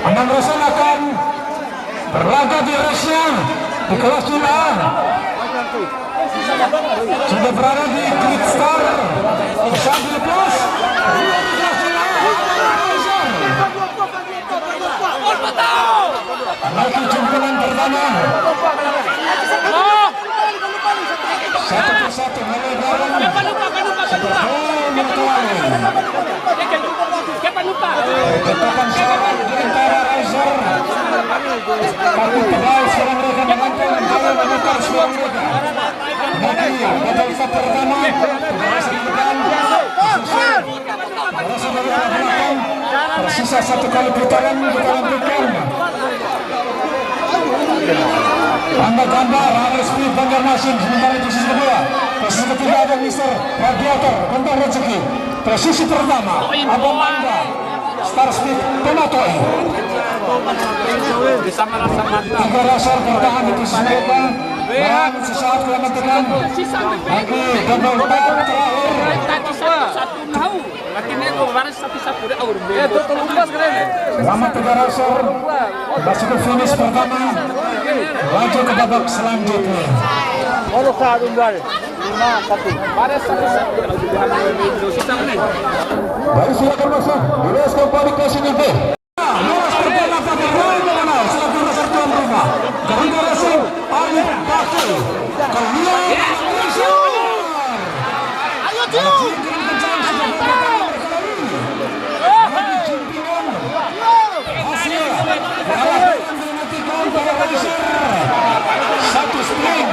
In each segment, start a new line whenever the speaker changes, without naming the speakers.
Anang Rasul akan berlaga di race-nya di kelas jumlah. Sudah berada di Grid Star Sambil Plus lagi jemputan pertama. Satu persatu melebarkan Ketakan syarat di antara Razer. Tapi pedal sekarang mereka mengantar antara memutar suara mereka. Lagi pedal start pertama berasa di depan, berasa dari arah belakang. Tersisa satu kali putaran kita lanjutkan. Gambar Harry Speed Banjarmasin sementara di posisi kedua. Posisi ketiga ada Mr. Radiator Bentang Rezeki. Posisi pertama Abang Anda Star Speed Pematoi. Tiga Racer bertahan di posisi mereka dan sesaat kelamatan lagi double back terakhir. Selama tiga Racer masuk ke finish pertama, lanjut ke babak selanjutnya. Baru silakan masuk di race kembali ke sini B. Luas perdana pada Roy Mengenal selaku Racer tuan rumah. Garuda Racing Arif Bakri keluar Racer. Ayo Ju. Satu spring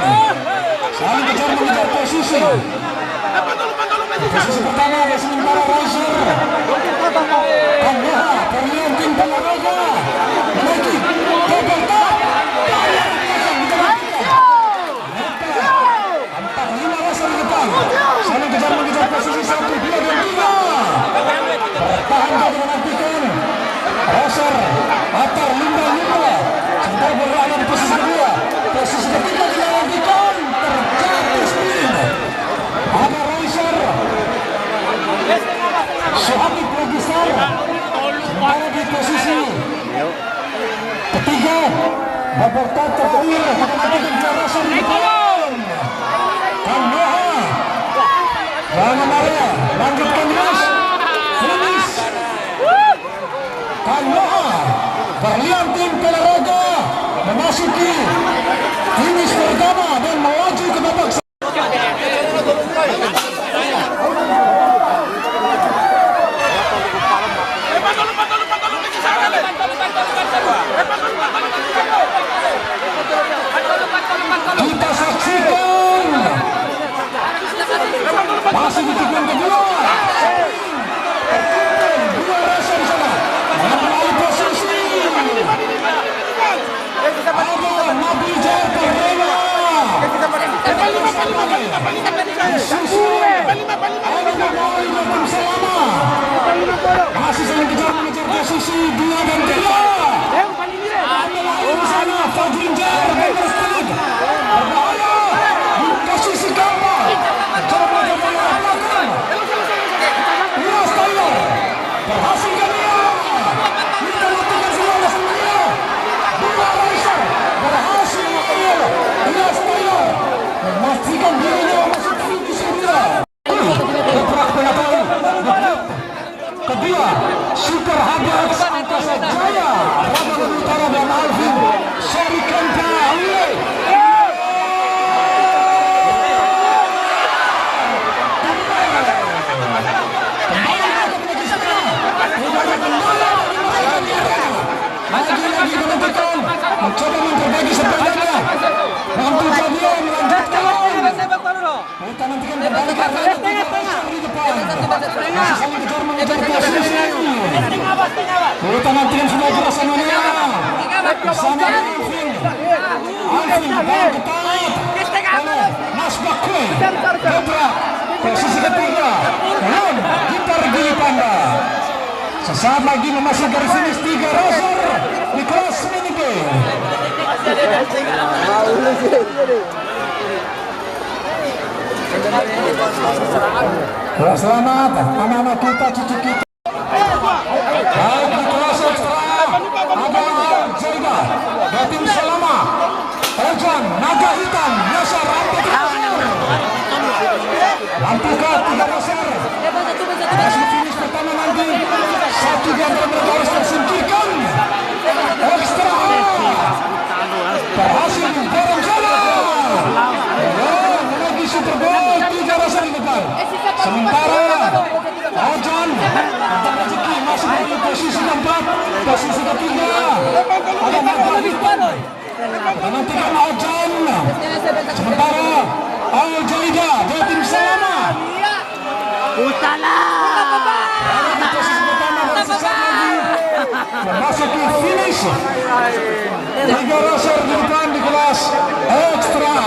saling kejar mengejar posisi. Posisi pertama ada sementara Racer Kanoha Perliantin Pangaraga menaiki double top 4-5 Racer di depan saling kejar mengejar posisi 1, 2 dan 3. Bertahan jadi menantikan Racer Atar Limba sementara berada di posisi kedua. Posisi ketiga dilanjutkan terjatuh spin. Ada Racer Sohabib Legisar sementara di posisi ketiga. Babak terakhir menantikan Racer di depan. Kanoha Rana Maria lanjutkan race finish. Kanoha Perliantin Pangaraga memasuki finish pertama dan melaju ke babak kita saksikan masih di tikungan kedua. Dua Racer di sana mengenai posisi. Ada Nabi Jaya Perlema masih saling kejar posisi 2 dan 3. Di sana Fajrin Jar berbahaya di posisi keempat. Coba belakang Luas Taylor berhasil dia. Kita lakukan semua semuanya. Dua Racer berhasil Luas Taylor memastikan dirinya masuk finish kedua. nantikan kembali ke arah di depan. Masih saling kejar mengejar posisi. Kita nantikan sudah jelas Mania. Bersama Alvin. Alvin ketat oleh Mas Bakwe. Cobra posisi ketiga. Lawan Gitar Gili Panda. Sesaat lagi memasuki garis finish 3 Roser di kelas mini B. Selamat anak-anak kita, cucu kita. Baik di kelas ekstra ada Al-Jaida, Datim Selama, Ojan, Naga Hitam, Yasar, Lampuka 3 Roser. Masuk finish pertama nanti. Satu di antara mereka harus tersingkirkan. Ekstra berhasil dorong sana. Lagi Super Bowl 3 Roser di depan. Sementara Ojan dapat rezeki masih di posisi keempat, posisi ketiga. Ada Margaret. Menantikan Ojan. Sementara Al-Jaida dari tim Selama. Di posisi pertama dan sesaat lagi memasuki finish 3 Roser di depan di kelas ekstra.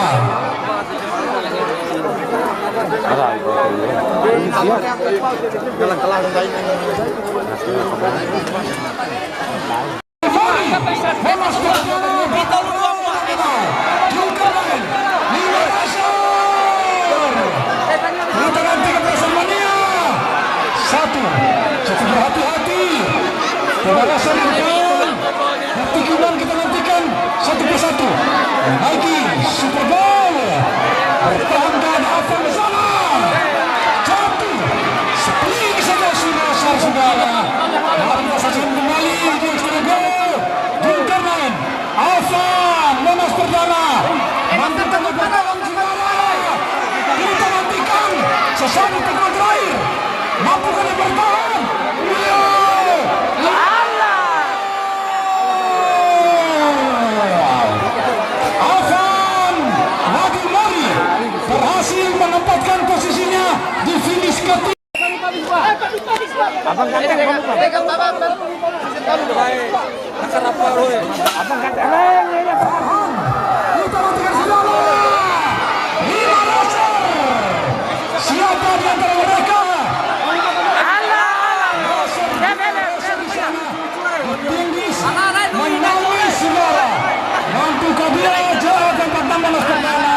Satu, cukup berhati-hati. Roser di depan. Pertikiman kita nantikan satu persatu. Lagi Super Bowl. Pertahankan apa bersama. Jatuh. Spring saja sudah saudara. Mari kita saksikan kembali di Extra Goal. Zulkarnain, Alvan, lolos perdana. Mantan bertarung saudara. Kita nantikan sesama pukul terakhir. Mampukah dia bertahan? Alvan lagi berhasil menempatkan posisinya di finish ketiga. Abang kata pegang babak. Abang kata kita nantikan saudara. 5 Roser. Siapa di antara mereka? Menawi saudara. Mampukah dia jauh tempat lolos perdana?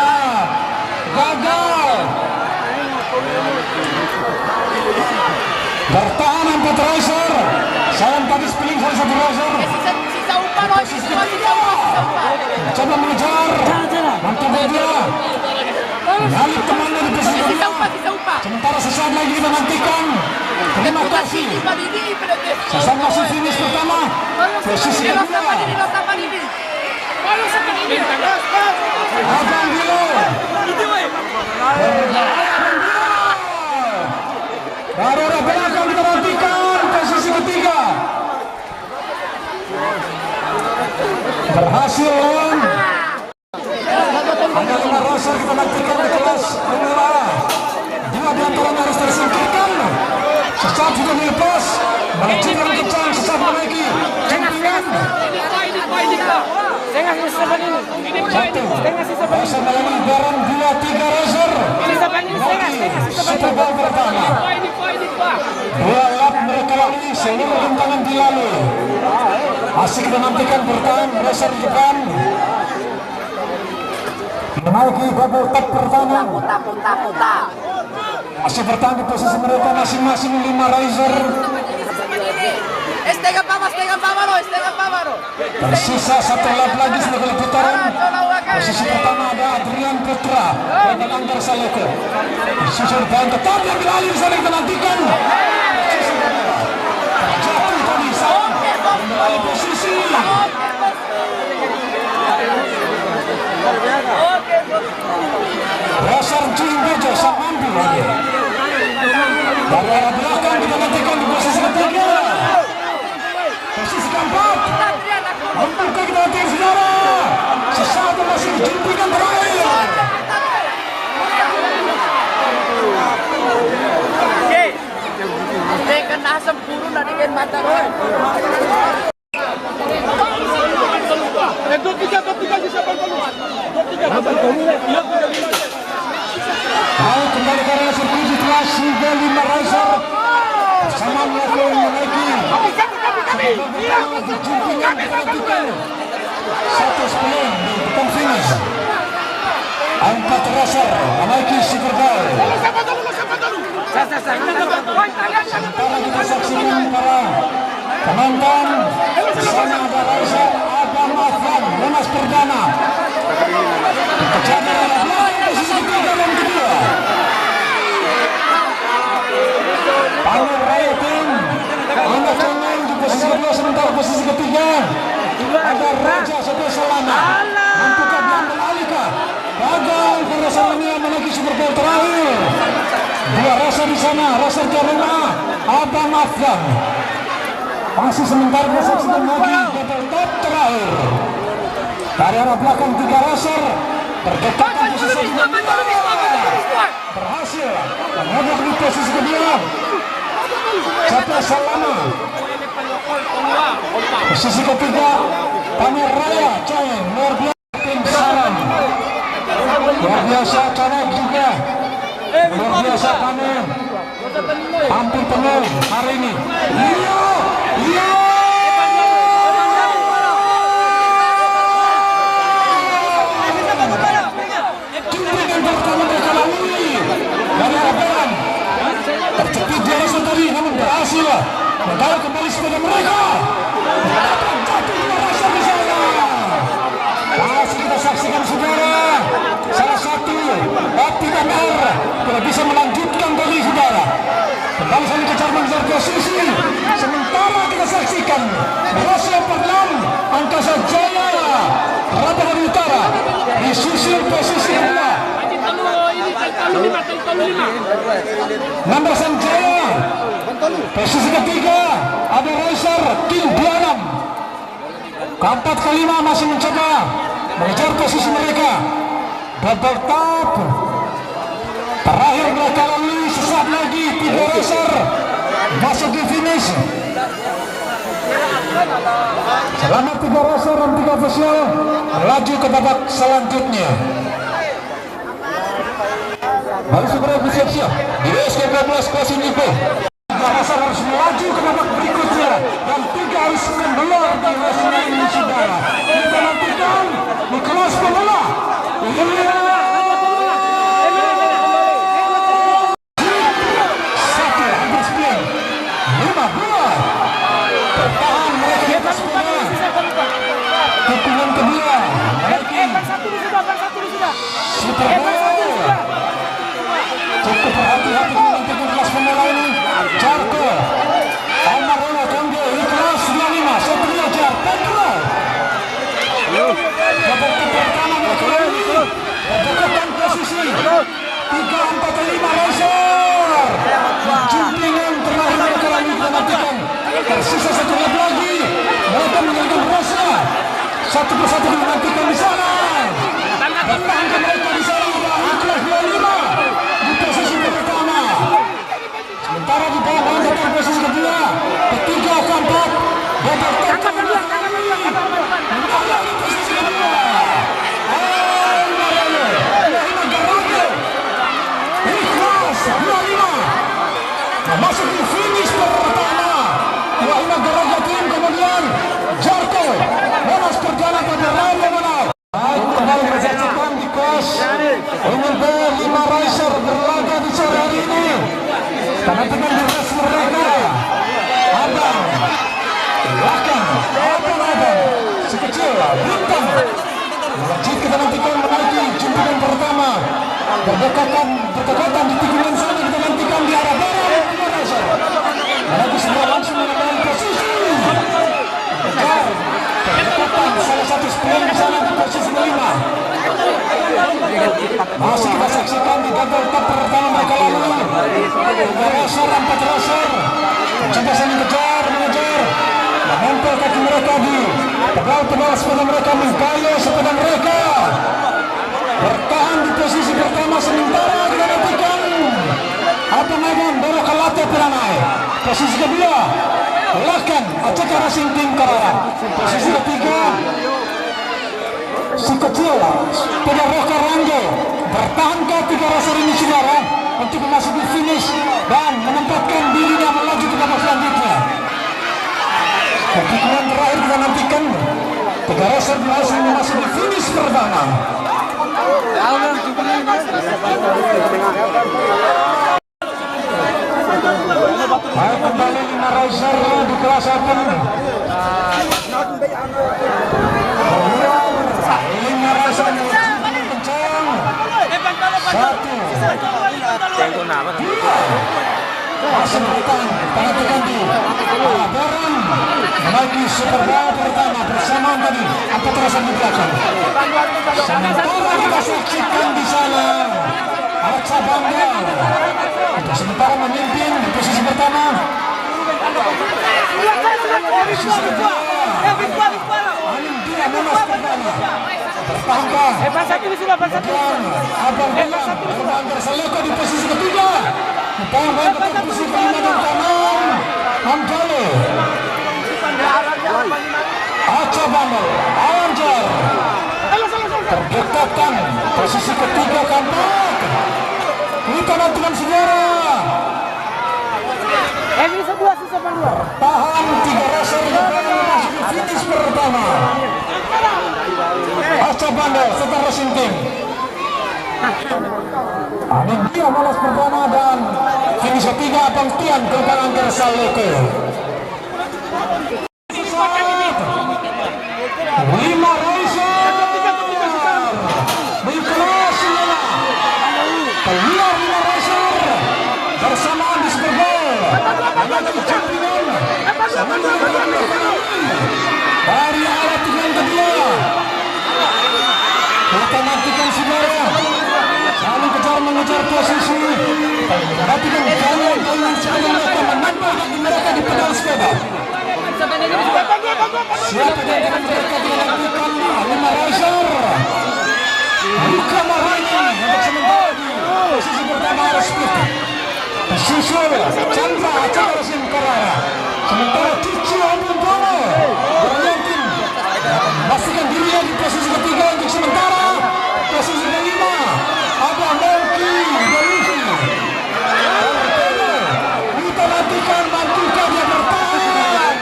Gagal. Bertahan 4 Roser. Sayang tadi spilling salah 1 Roser.
Sisa umpan loh, sisa umpan.
Coba mengejar. Mantap dia. Nyalip temannya di posisi kedua. Sementara sesaat lagi kita nantikan. Terima kasih. Sesaat masih finish pertama. Posisi kedua. Abang Bilo. Baru belakang kita nantikan posisi ketiga. Berhasil lawan. Ada 5 Roser kita nantikan di kelas pemula. 2 di antaranya harus tersingkirkan. Sesaat sudah dilepas. Melecehkan kencang sesaat menaiki. Satu. Roser melalui barang 2-3 Roser. Super Bowl pertama. 2 lap mereka lalui, seluruh rintangan dilalui. Masih kita nantikan bertahan Roser di depan. Menaiki bubble top pertama. Masih bertahan di posisi mereka masing-masing 5 Roser. Tersisa 1 lap lagi sebagai putaran. Posisi pertama ada Adrian Putra dan Anggar Saloko. Susul dan tetap yang beralih sana kita nantikan. Jatuh tadi sang beralih posisi. Roser Jimbejo sang mampu lagi. Dari arah belakang kita nantikan di posisi ketiga. Posisi keempat. Mampukah kita nantikan saudara. Sesaat masih dijumpikan terakhir.
sempurna dari Gen Batar.
Mau kembali ke area sirkuit setelah sudah 5 racer bersama melakukan menaiki satu sebelum di depan finish. 4 racer menaiki Superbike. Sementara kita saksikan para penonton bersama ada racer Adam Afan Monas Perdana. Terjadi adalah posisi ketiga dan kedua. Panel Raya Tim Honda Choneng di posisi kedua, sementara posisi ketiga ada Raja Soto Solana. Mampukah diambil alihkah? Gagal Racer Mania menaiki Superbike terakhir. 2 racer di sana, racer Jaruma Abang Afgan. Masih sementara kita saksikan lagi battle top terakhir. Dari arah belakang 3 racer berdekatan posisi kedua. Berhasil mengambil di posisi kedua. Soto Solana. Posisi ketiga Panel Raya Choneng, luar biasa tim Saram. Luar biasa Choneng juga. Luar biasa Panel. Hampir penuh hari ini. Iya, iya. Jumpikan pertama mereka lalui dari arah barat. Terjepit di racer tadi, namun berhasil membawa kembali sepeda mereka. Jatuh 2 racer di sana. Masih kita saksikan saudara, salah satu Optiman R tidak bisa melanjutkan dari saudara. Kembali saling kejar-mengejar posisi. Sementara kita saksikan Rossi 46 Angkasa Jaya Rapagari Utara disusul posisi kedua. Nambasan Jaya posisi ketiga ada racer Kim Dianam. Keempat kelima masih mencoba mengejar posisi mereka. Double top terakhir mereka lalui sesaat lagi. 3 racer masuk di finish. Selama 3 racer dan 3 official melaju ke babak selanjutnya. Baru segera bersiap-siap di race ke-12 kelas Indigo. 3 racer harus melaju ke babak berikutnya dan 3 harus membelot di race ini saudara. Kita nantikan di kelas pemula. Dukungan kedua cukup berhati-hati menentukan kelas pemula ini. Jarko Amarona Konggo ini kelas 25 Satria Jar Petro. Babak pertama mereka ini berdekatan posisi 3, 4, 5 racer. Jumpingan terakhir mereka lagi kita nantikan. Tersisa 1 lap lagi. Mereka menjalankan rasa. Satu persatu menantikan di sana. Tangga mereka di sana ada kelas 25 di posisi pertama. Sementara di bawah menentukan posisi kedua, ketiga, keempat. Babak pertama menang di posisi kedua. Masuk di finish pertama. Wahina Garaja Tim, kemudian Jarko Monas Perdana pada Raya Menang. Kembali bersaksikan di kelas umum B5 racer berlaga di sore hari ini. Kita nantikan di race mereka. Abang belakang, abang si kecil bintang. Lanjut kita nantikan menaiki jumpitan pertama. Berdekatan di tikungan sana kita nantikan di arah barat. Menaiki semua langsung mengambil posisi. Kejar berdekatan salah satu sprint di sana di posisi kelima. Masih kita saksikan di double top pertama mereka lalu. 3 racer, 4 racer coba saling mengejar menempel kaki mereka di pedal sepeda mereka, menggayuh sepeda mereka. Bertahan di posisi pertama sementara kita nantikan apa namanya Boro Kalate Piranai. posisi kedua belakang Aceh Racing Team Karara, posisi ketiga si kecil Pedaroka Ranggo. Bertahankah tiga racer ini saudara untuk memasuki finish dan menempatkan dirinya melaju ke babak selanjutnya? Pertandingan terakhir kita nantikan tiga racer berhasil memasuki finish pertama. Baik, kembali 5 racer di kelas 1. 5 racer kencang. 1 masih bertahan tengah ganti barang menaiki Superba pertama bersamaan tadi 4 racer di belakang. Sementara kita saksikan di sana Aca Bangga untuk sementara memimpin di posisi pertama. Posisi kedua Anin dia memas pertama. Bertahankah Abang Belang Bersaloko di posisi ketiga. Bertahan ke posisi kelima dan kanan Hamdale. Aca Bangga Awanjar terdekatkan posisi ketiga keempat. Kita nantikan saudara. Tahan 3 racer memasuki finish pertama. Aca Bangga serta Racing Team. Amin dia malas pertama dan finish ketiga Abang Tian Kembang Bersaloko. 5 racer di kelas keluar 5 racer bersamaan di Super Bowl menjadi champion dari alat yang kedua. Kita nantikan saudara saling kejar mengejar posisi, tapi kan kalian sekalian mereka menambah bagi mereka di pedal sepeda. Siapa yang akan mereka dilantikan 5 racer. Luka Marani untuk sementara di posisi pertama harus split. Susul Chandra Aceh Racing Karara. Sementara Cici Ombono beryakin pastikan dirinya di posisi ketiga untuk sementara. Posisi kelima Abang Mongki Belufi. Kita nantikan bantukan dia bertahan.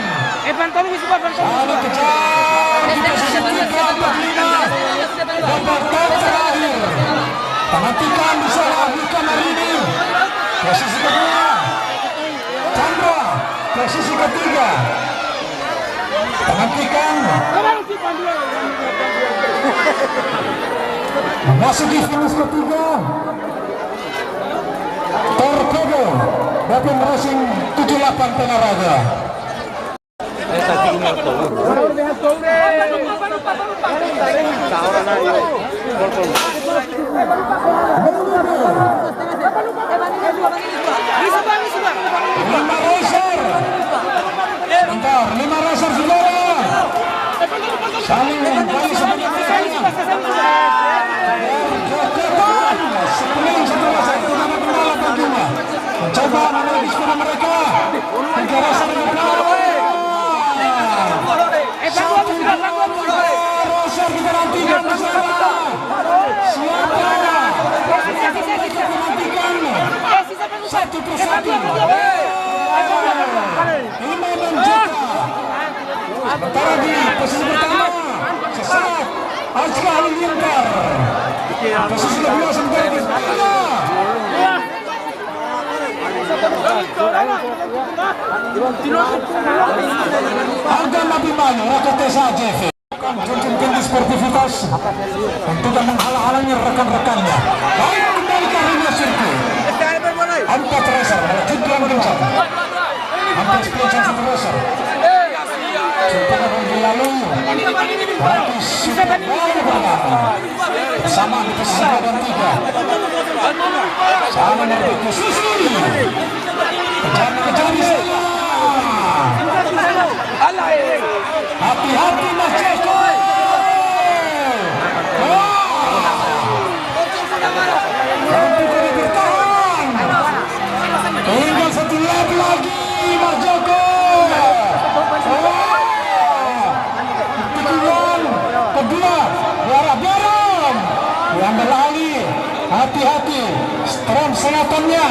Ada kejar di posisi 3, 4, 5. Babak terakhir. Nantikan di sana Luka Marini. Posisi kedua Chandra. Posisi ketiga nantikan memasuki finish ketiga Torpedo Babin Racing 78 Penaraga. Lima racer saudara saling menggali sebenarnya sepenuhnya setelah satu nama kendala tentunya mencoba menaiki sepeda mereka 3 racer yang racer kita nantikan bersama siapa kita nantikan satu persatu. Imam dan Jota sementara di posisi pertama sesaat Azka Halilintar. Posisi kedua sementara di ketiga Agam Abimanyu Rakatesa JV Junjun tinggi sportivitas untuk menghalang-halangi rekan-rekannya. Baik kembali ke arena sirkuit 4 racer melanjutkan kencang. Hampir 10 satu racer. Setelah lalu Bagi Super Bowl pertama bersama di posisi 2 dan 3. Sama menuju Susi. Kejar di sana. Hati-hati Mas Joko. Mampu kami bertahan. Tinggal 1 lap lagi selatannya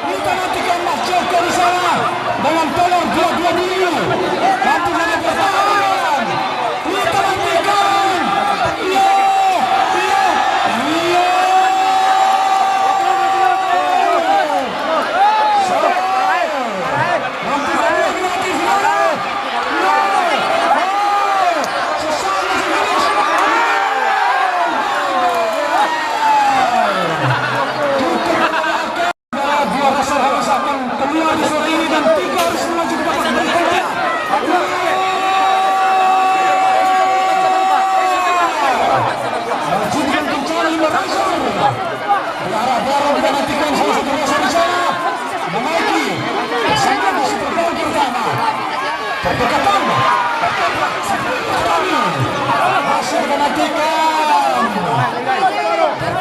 kita matikan Mas Joko di sana dengan tolong dua-dua dulu nanti ada pertahanan kita matikan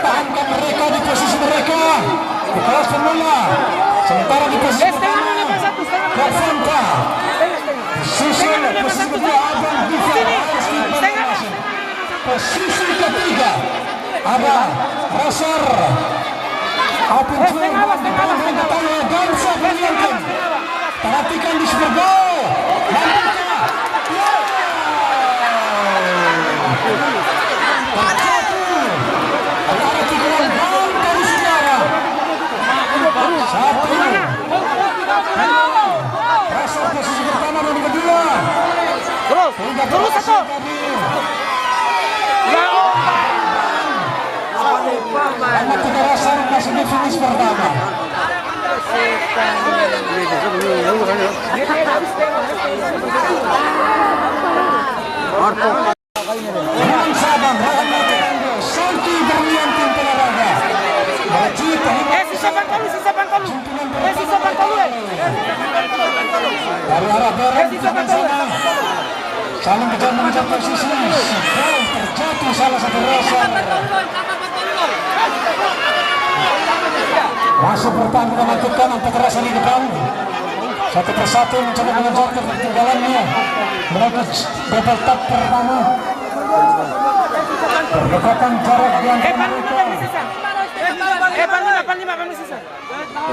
pertahankan mereka di posisi mereka di kelas pemula sementara di posisi pertama Kavanta susul posisi kedua Abang Diva posisi ketiga ada Roser Apun Juan di bawah mengetahui Dansa Beliantin perhatikan di Supergo Pressure posisi pertama dan kedua. Terus satu. Amat tidak rasa masih di finish pertama. Sabang, Santi Berliantin Tenaraga.
Sisa Bangkalu.
Dari arah barat di sana saling kejar mengejar posisi terjatuh salah satu Roser masuk bertahan kita lakukan empat Roser di depan satu persatu mencoba mengejar ketinggalannya mereka double tap pertama berdekatan jarak di antara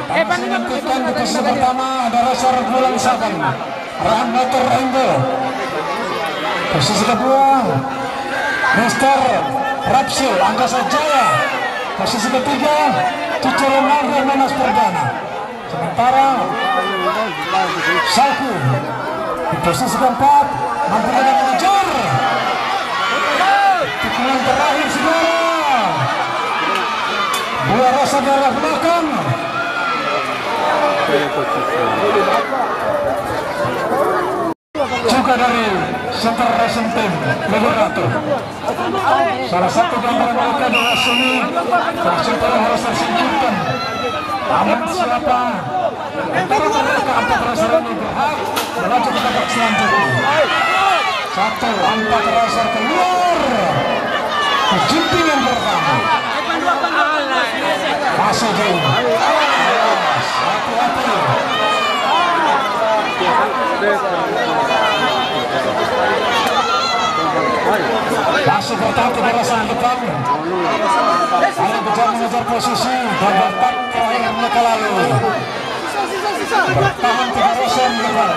mereka menentukan di posisi pertama ada Roser Bulan Sabang Rahan Motor Rainbow posisi kedua Mister Rapsil Angkasa Jaya posisi ketiga Cucu Leonardo Menas Perdana sementara Salku di posisi keempat mampu dengan mengejar tikungan terakhir saudara dua Roser dari arah belakang juga dari Center Racing Team Legorato salah satu gambaran mereka adalah Suni tercinta harus tersingkirkan namun siapa antara mereka empat Roser ini berhak melaju ke babak selanjutnya empat Roser keluar ke jimpingan pertama masih jauh hati-hati masih bertahan ke barisan depan saling kejar mengejar posisi dan bertak terakhir mereka lalu bertahan ke barisan depan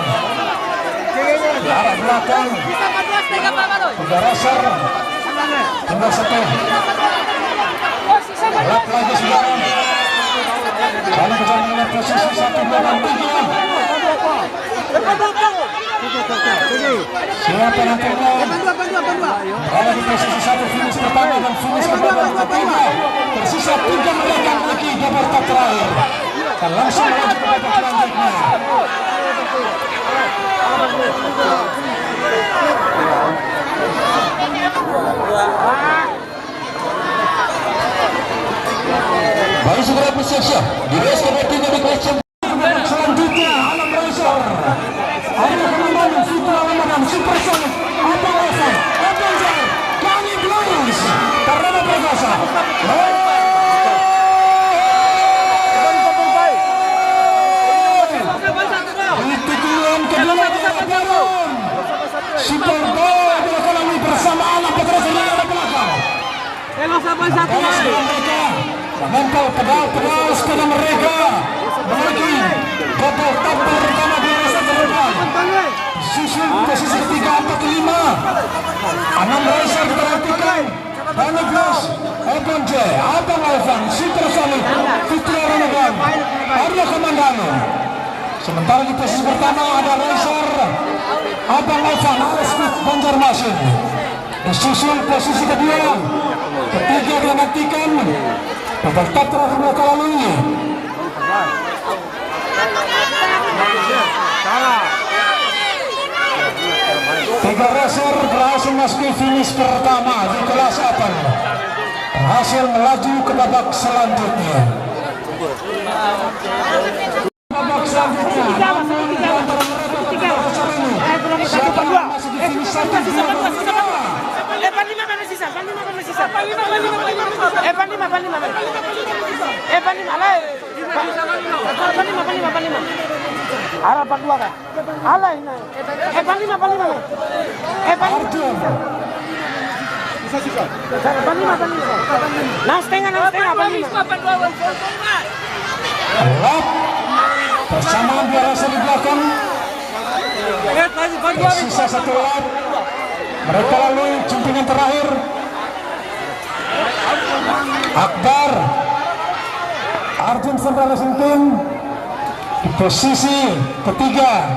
di arah belakang tiga Roser tinggal satu lap lagi sekarang saling kejar mengejar posisi 1, 2, dan 3 siapa nantinya berada di posisi 1 finish pertama dan finish kedua ketiga tersisa 3 mereka lagi di babak terakhir dan langsung melaju ke babak selanjutnya baru segera bersiap-siap di race kedua di kelas selanjutnya Alam Roser Arya Kemandan Fitra Ramadan Supersonic Abang Roser Abang Kami Blues Karena Perkasa di tikuan kedua di Abaron Superbo berkali bersama Alam Petra Sendiri di belakang mereka menempel pedal sepeda mereka menuju babak tampil pertama di racer terdepan. Susul posisi ketiga 4-5 6 racer diperhatikan. Dani Plus, Evan J, Abang Alvan, Supersonic, Fitri Ramadan, Arya Komandano. Sementara di posisi pertama ada racer Abang Alvan, Smith Banjarmasin. Disusul posisi kedua, ketiga dinantikan babak terakhir mereka lalui. Tiga racer berhasil masuk finish pertama di kelas 8, berhasil melaju ke babak selanjutnya. Babak selanjutnya, siapa yang masuk di finish satu?
Arah 42 kan? Alah ini. Evan 5. Nah, setengah.
Lap bersamaan dua racer di belakang. Sisa satu lap. Mereka lalui jumpingan terakhir. Akbar Arjun Sandra Racing Team di posisi ketiga,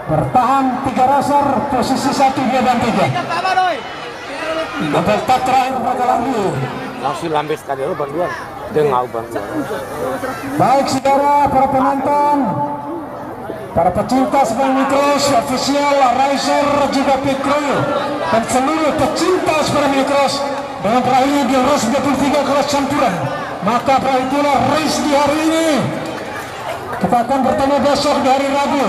bertahan 3 racer, posisi 1, 2, dan 3. Babak terakhir mereka lalui.
Langsung lambe sekali lo bantuan dengan bantuan.
Baik saudara para penonton, para pecinta sepeda micross, official, racer, juga pit crew, dan seluruh pecinta sepeda micross, dengan berakhirnya di race 23 kelas campuran, maka berakhirlah race di hari ini. Kita akan bertemu besok di hari Rabu.